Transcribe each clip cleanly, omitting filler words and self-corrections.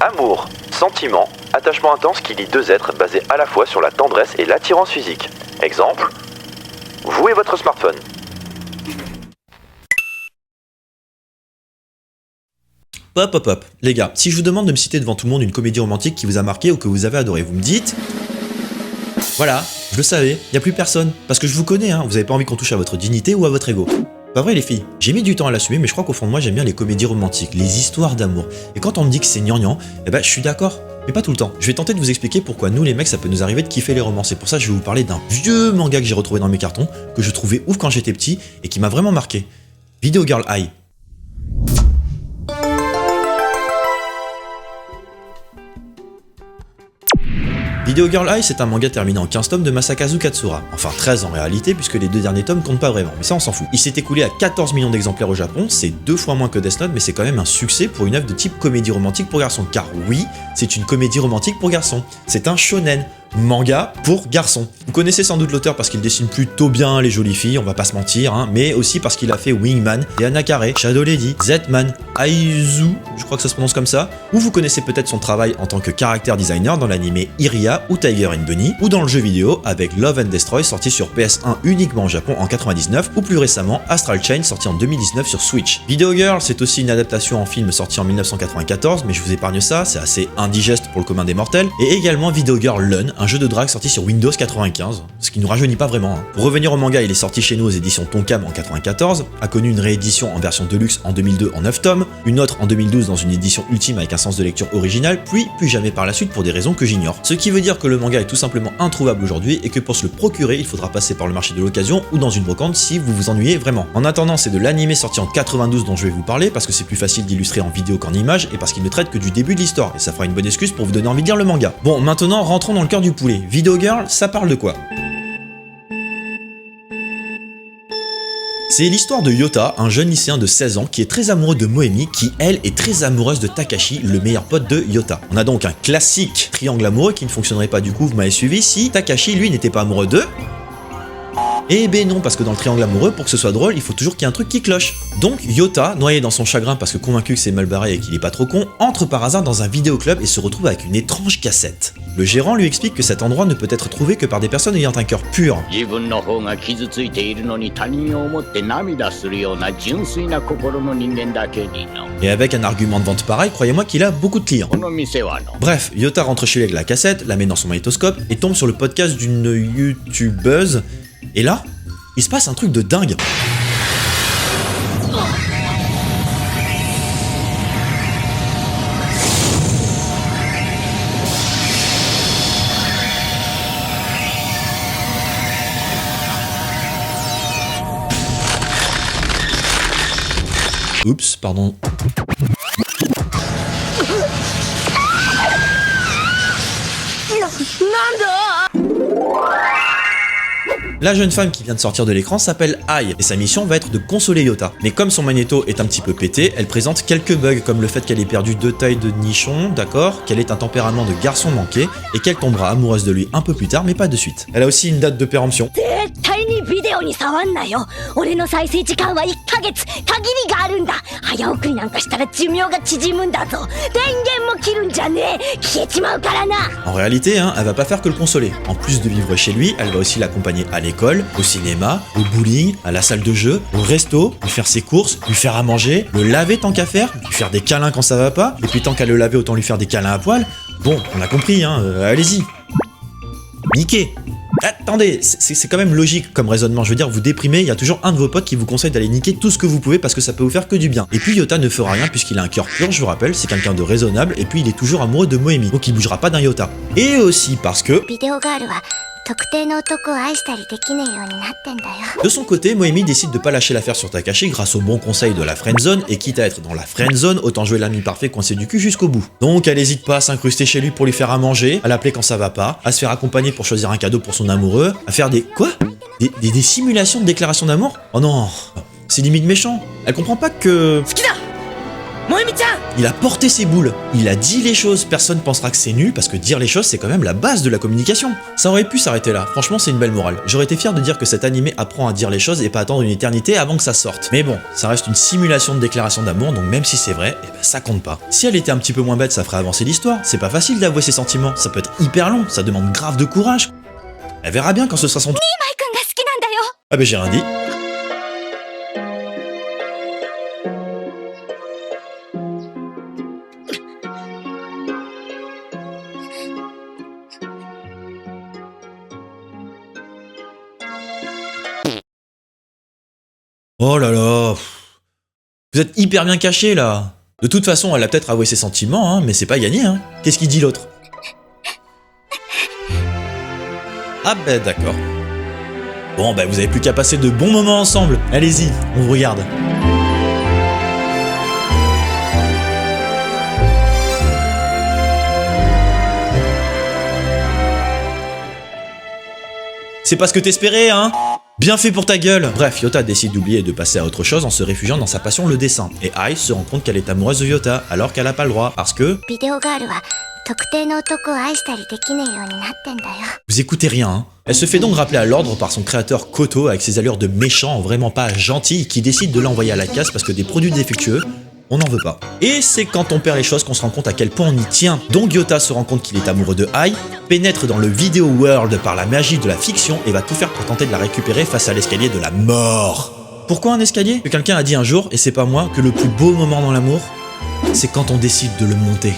Amour, sentiment, attachement intense qui lie deux êtres basés à la fois sur la tendresse et l'attirance physique. Exemple, vous et votre smartphone. Hop. Les gars, si je vous demande de me citer devant tout le monde une comédie romantique qui vous a marqué ou que vous avez adoré, vous me dites... Voilà, je le savais, y a plus personne. Parce que je vous connais, hein, vous avez pas envie qu'on touche à votre dignité ou à votre ego. Pas vrai les filles, j'ai mis du temps à l'assumer, mais je crois qu'au fond de moi j'aime bien les comédies romantiques, les histoires d'amour. Et quand on me dit que c'est gnangnan, eh ben je suis d'accord, mais pas tout le temps. Je vais tenter de vous expliquer pourquoi nous les mecs ça peut nous arriver de kiffer les romans. C'est pour ça que je vais vous parler d'un vieux manga que j'ai retrouvé dans mes cartons, que je trouvais ouf quand j'étais petit et qui m'a vraiment marqué. Video Girl Ai. Video Girl Ai, c'est un manga terminé en 15 tomes de Masakazu Katsura. Enfin 13 en réalité, puisque les deux derniers tomes comptent pas vraiment, mais ça on s'en fout. Il s'est écoulé à 14 millions d'exemplaires au Japon, c'est 2 fois moins que Death Note, mais c'est quand même un succès pour une œuvre de type comédie romantique pour garçons. Car oui, c'est une comédie romantique pour garçons. C'est un shonen. Manga pour garçons. Vous connaissez sans doute l'auteur parce qu'il dessine plutôt bien les jolies filles, on va pas se mentir, hein, mais aussi parce qu'il a fait Wingman, Anakare, Shadow Lady, Z-Man, Aizu, je crois que ça se prononce comme ça, ou vous connaissez peut-être son travail en tant que character designer dans l'anime Iria ou Tiger and Bunny, ou dans le jeu vidéo avec Love and Destroy sorti sur PS1 uniquement au Japon en 99, ou plus récemment Astral Chain sorti en 2019 sur Switch. Video Girl, c'est aussi une adaptation en film sorti en 1994, mais je vous épargne ça, c'est assez indigeste pour le commun des mortels, et également Video Girl Lun, un jeu de drague sorti sur Windows 95, ce qui nous rajeunit pas vraiment. Hein. Pour revenir au manga, il est sorti chez nous aux éditions Tonkam en 94, a connu une réédition en version deluxe en 2002 en 9 tomes, une autre en 2012 dans une édition ultime avec un sens de lecture original, puis plus jamais par la suite pour des raisons que j'ignore. Ce qui veut dire que le manga est tout simplement introuvable aujourd'hui et que pour se le procurer, il faudra passer par le marché de l'occasion ou dans une brocante si vous vous ennuyez vraiment. En attendant, c'est de l'anime sorti en 92 dont je vais vous parler parce que c'est plus facile d'illustrer en vidéo qu'en image et parce qu'il ne traite que du début de l'histoire et ça fera une bonne excuse pour vous donner envie de lire le manga. Bon, maintenant rentrons dans le cœur du poulet. Video Girl, ça parle de quoi? C'est l'histoire de Yota, un jeune lycéen de 16 ans qui est très amoureux de Moemi, qui elle est très amoureuse de Takashi, le meilleur pote de Yota. On a donc un classique triangle amoureux qui ne fonctionnerait pas du coup, vous m'avez suivi, si Takashi lui n'était pas amoureux de... Eh ben non, parce que dans le triangle amoureux, pour que ce soit drôle, il faut toujours qu'il y ait un truc qui cloche. Donc Yota, noyé dans son chagrin parce que convaincu que c'est mal barré et qu'il est pas trop con, entre par hasard dans un vidéoclub et se retrouve avec une étrange cassette. Le gérant lui explique que cet endroit ne peut être trouvé que par des personnes ayant un cœur pur. Et avec un argument de vente pareil, croyez-moi qu'il a beaucoup de clients. Bref, Yota rentre chez lui avec la cassette, la met dans son magnétoscope et tombe sur le podcast d'une youtubeuse. Et là, il se passe un truc de dingue. Oups, pardon. La jeune femme qui vient de sortir de l'écran s'appelle Ai, et sa mission va être de consoler Yota. Mais comme son magnéto est un petit peu pété, elle présente quelques bugs, comme le fait qu'elle ait perdu 2 tailles de nichon, d'accord, qu'elle ait un tempérament de garçon manqué, et qu'elle tombera amoureuse de lui un peu plus tard, mais pas de suite. Elle a aussi une date de péremption. En réalité, hein, elle va pas faire que le consoler. En plus de vivre chez lui, elle va aussi l'accompagner à l'école, au cinéma, au bowling, à la salle de jeu, au resto, lui faire ses courses, lui faire à manger, le laver tant qu'à faire, lui faire des câlins quand ça va pas, et puis tant qu'à le laver autant lui faire des câlins à poil. Bon, on a compris, hein, allez-y. Niquez. Attendez, c'est quand même logique comme raisonnement, je veux dire, vous déprimez, il y a toujours un de vos potes qui vous conseille d'aller niquer tout ce que vous pouvez parce que ça peut vous faire que du bien. Et puis Yota ne fera rien puisqu'il a un cœur pur, je vous rappelle, c'est quelqu'un de raisonnable et puis il est toujours amoureux de Moemi, donc il bougera pas d'un iota. Et aussi parce que... De son côté, Moemi décide de pas lâcher l'affaire sur Takashi grâce au bon conseil de la friendzone, et quitte à être dans la friendzone, autant jouer l'ami parfait coincé du cul jusqu'au bout. Donc elle hésite pas à s'incruster chez lui pour lui faire à manger, à l'appeler quand ça va pas, à se faire accompagner pour choisir un cadeau pour son amoureux, à faire des... Quoi ? Des simulations de déclaration d'amour ? Oh non, c'est limite méchant. Elle comprend pas que... Il a porté ses boules, il a dit les choses, personne pensera que c'est nul parce que dire les choses c'est quand même la base de la communication. Ça aurait pu s'arrêter là, franchement c'est une belle morale. J'aurais été fier de dire que cet animé apprend à dire les choses et pas attendre une éternité avant que ça sorte. Mais bon, ça reste une simulation de déclaration d'amour, donc même si c'est vrai, eh ben ça compte pas. Si elle était un petit peu moins bête, ça ferait avancer l'histoire. C'est pas facile d'avouer ses sentiments, ça peut être hyper long, ça demande grave de courage. Elle verra bien quand ce sera son tour. Ah ben j'ai rien dit. Oh là là, vous êtes hyper bien caché là. De toute façon, elle a peut-être avoué ses sentiments, hein, mais c'est pas gagné. Hein. Qu'est-ce qu'il dit l'autre? Ah ben d'accord. Bon ben vous avez plus qu'à passer de bons moments ensemble. Allez-y, on vous regarde. C'est pas ce que t'espérais, hein? Bien fait pour ta gueule. Bref, Yota décide d'oublier et de passer à autre chose en se réfugiant dans sa passion, le dessin. Et Ai se rend compte qu'elle est amoureuse de Yota, alors qu'elle a pas le droit, parce que... Vous écoutez rien, hein? Elle se fait donc rappeler à l'ordre par son créateur Koto avec ses allures de méchant, vraiment pas gentil, qui décide de l'envoyer à la casse parce que des produits défectueux, on n'en veut pas. Et c'est quand on perd les choses qu'on se rend compte à quel point on y tient. Donc Yota se rend compte qu'il est amoureux de Ai, pénètre dans le video world par la magie de la fiction et va tout faire pour tenter de la récupérer face à l'escalier de la mort. Pourquoi un escalier? Que quelqu'un a dit un jour, et c'est pas moi, que le plus beau moment dans l'amour, c'est quand on décide de le monter.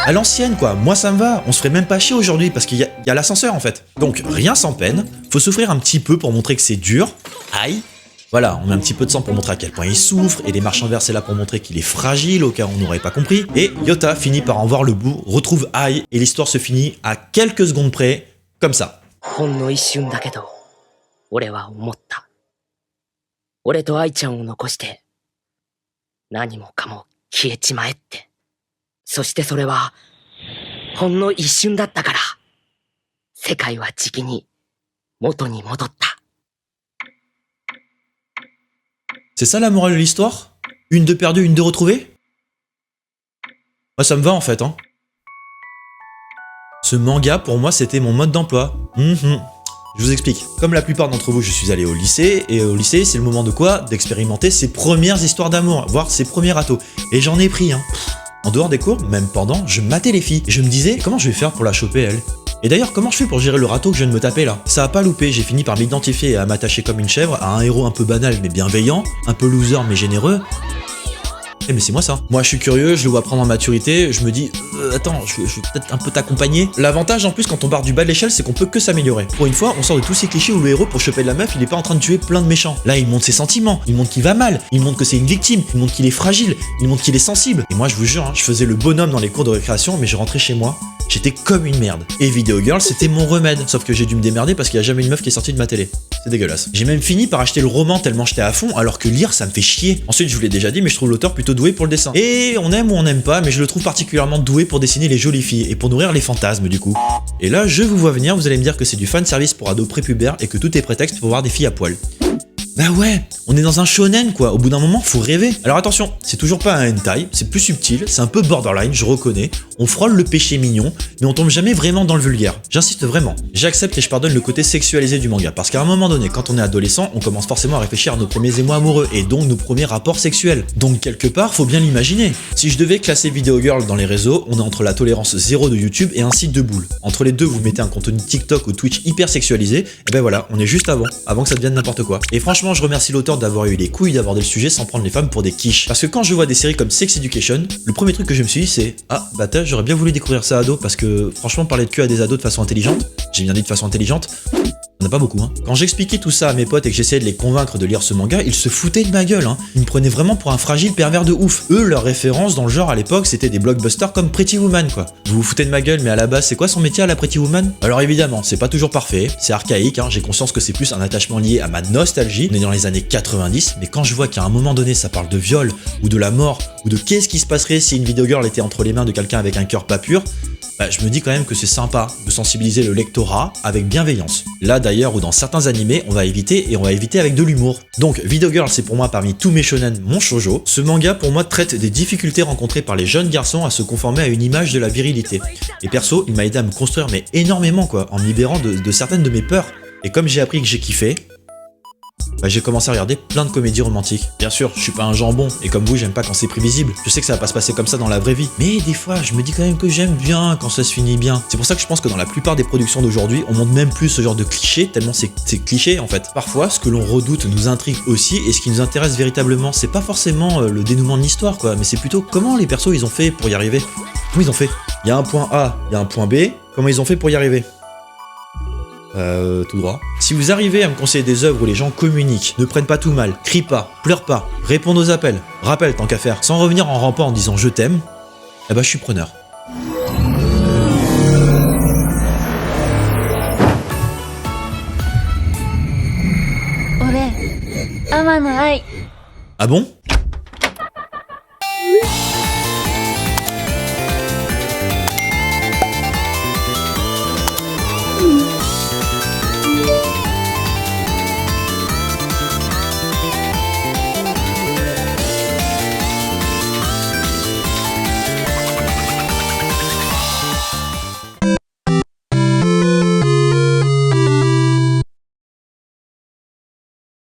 À l'ancienne quoi, moi ça me va, on se ferait même pas chier aujourd'hui parce qu'il y a l'ascenseur en fait. Donc rien sans peine, faut souffrir un petit peu pour montrer que c'est dur. Aïe. Voilà, on met un petit peu de sang pour montrer à quel point il souffre, et les marches inverses c'est là pour montrer qu'il est fragile au cas où on n'aurait pas compris. Et Yota finit par en voir le bout, retrouve Ai, et l'histoire se finit à quelques secondes près, comme ça. C'est ça la morale de l'histoire? Une de perdue, une de retrouvée? Moi ça me va en fait, hein. Ce manga pour moi c'était mon mode d'emploi. Je vous explique. Comme la plupart d'entre vous, je suis allé au lycée, et au lycée c'est le moment de quoi? D'expérimenter ses premières histoires d'amour, voire ses premiers râteaux. Et j'en ai pris, hein. En dehors des cours, même pendant, je matais les filles. Et je me disais, comment je vais faire pour la choper elle? Et d'ailleurs, comment je fais pour gérer le râteau que je viens de me taper là? Ça a pas loupé, j'ai fini par m'identifier et à m'attacher comme une chèvre à un héros un peu banal mais bienveillant, un peu loser mais généreux. Eh mais c'est moi ça. Moi je suis curieux, je le vois prendre en maturité, je me dis attends, je vais peut-être un peu t'accompagner. L'avantage en plus quand on part du bas de l'échelle, c'est qu'on peut que s'améliorer. Pour une fois, on sort de tous ces clichés où le héros pour choper de la meuf, il est pas en train de tuer plein de méchants. Là, il montre ses sentiments, il montre qu'il va mal, il montre que c'est une victime, il montre qu'il est fragile, il montre qu'il est sensible. Et moi je vous jure, hein, je faisais le bonhomme dans les cours de récréation, mais je rentrais chez moi, j'étais comme une merde. Et Video Girl, c'était mon remède. Sauf que j'ai dû me démerder parce qu'il y a jamais une meuf qui est sortie de ma télé. C'est dégueulasse. J'ai même fini par acheter le roman tellement j'étais à fond, alors que lire ça me fait chier. Ensuite, je vous l'ai déjà dit, mais je trouve l'auteur plutôt doué pour le dessin. Et on aime ou on n'aime pas, mais je le trouve particulièrement doué pour dessiner les jolies filles et pour nourrir les fantasmes du coup. Et là, je vous vois venir, vous allez me dire que c'est du fanservice pour ados prépubères et que tout est prétexte pour voir des filles à poil. Bah ouais, on est dans un shonen quoi, au bout d'un moment faut rêver. Alors attention, c'est toujours pas un hentai, c'est plus subtil, c'est un peu borderline, je reconnais, on frôle le péché mignon, mais on tombe jamais vraiment dans le vulgaire. J'insiste vraiment, j'accepte et je pardonne le côté sexualisé du manga, parce qu'à un moment donné, quand on est adolescent, on commence forcément à réfléchir à nos premiers émois amoureux, et donc nos premiers rapports sexuels. Donc quelque part, faut bien l'imaginer. Si je devais classer Video Girl dans les réseaux, on est entre la tolérance zéro de YouTube et un site de boule. Entre les deux, vous mettez un contenu TikTok ou Twitch hyper sexualisé, et ben voilà, on est juste avant que ça devienne n'importe quoi. Et franchement, je remercie l'auteur d'avoir eu les couilles d'aborder le sujet sans prendre les femmes pour des quiches. Parce que quand je vois des séries comme Sex Education, le premier truc que je me suis dit c'est ah bah j'aurais bien voulu découvrir ça ado parce que franchement parler de cul à des ados de façon intelligente, j'ai bien dit de façon intelligente, on n'a pas beaucoup hein. Quand j'expliquais tout ça à mes potes et que j'essayais de les convaincre de lire ce manga, ils se foutaient de ma gueule hein. Ils me prenaient vraiment pour un fragile pervers de ouf. Eux, leurs références dans le genre à l'époque c'était des blockbusters comme Pretty Woman quoi. Vous vous foutez de ma gueule mais à la base c'est quoi son métier à la Pretty Woman? Alors évidemment c'est pas toujours parfait, c'est archaïque hein. J'ai conscience que c'est plus un attachement lié à ma nostalgie, on est dans les années 90, mais quand je vois qu'à un moment donné ça parle de viol ou de la mort ou de qu'est-ce qui se passerait si une Video Girl était entre les mains de quelqu'un avec un cœur pas pur, je me dis quand même que c'est sympa de sensibiliser le lectorat avec bienveillance. Là d'ailleurs où dans certains animés on va éviter avec de l'humour. Donc Video Girl c'est pour moi parmi tous mes shonen mon shoujo. Ce manga pour moi traite des difficultés rencontrées par les jeunes garçons à se conformer à une image de la virilité. Et perso il m'a aidé à me construire mais énormément quoi, en me libérant de certaines de mes peurs. Et comme j'ai appris que j'ai kiffé, j'ai commencé à regarder plein de comédies romantiques. Bien sûr, je suis pas un jambon, et comme vous, j'aime pas quand c'est prévisible. Je sais que ça va pas se passer comme ça dans la vraie vie. Mais des fois, je me dis quand même que j'aime bien quand ça se finit bien. C'est pour ça que je pense que dans la plupart des productions d'aujourd'hui, on montre même plus ce genre de clichés, tellement c'est cliché en fait. Parfois, ce que l'on redoute nous intrigue aussi, et ce qui nous intéresse véritablement, c'est pas forcément le dénouement de l'histoire, quoi, mais c'est plutôt comment les persos ils ont fait pour y arriver. Comment ils ont fait? Il y a un point A, il y a un point B, comment ils ont fait pour y arriver? Tout droit. Si vous arrivez à me conseiller des œuvres où les gens communiquent, ne prennent pas tout mal, crient pas, pleurent pas, répondent aux appels, rappellent tant qu'à faire, sans revenir en rampant en disant je t'aime, je suis preneur. Ah bon ?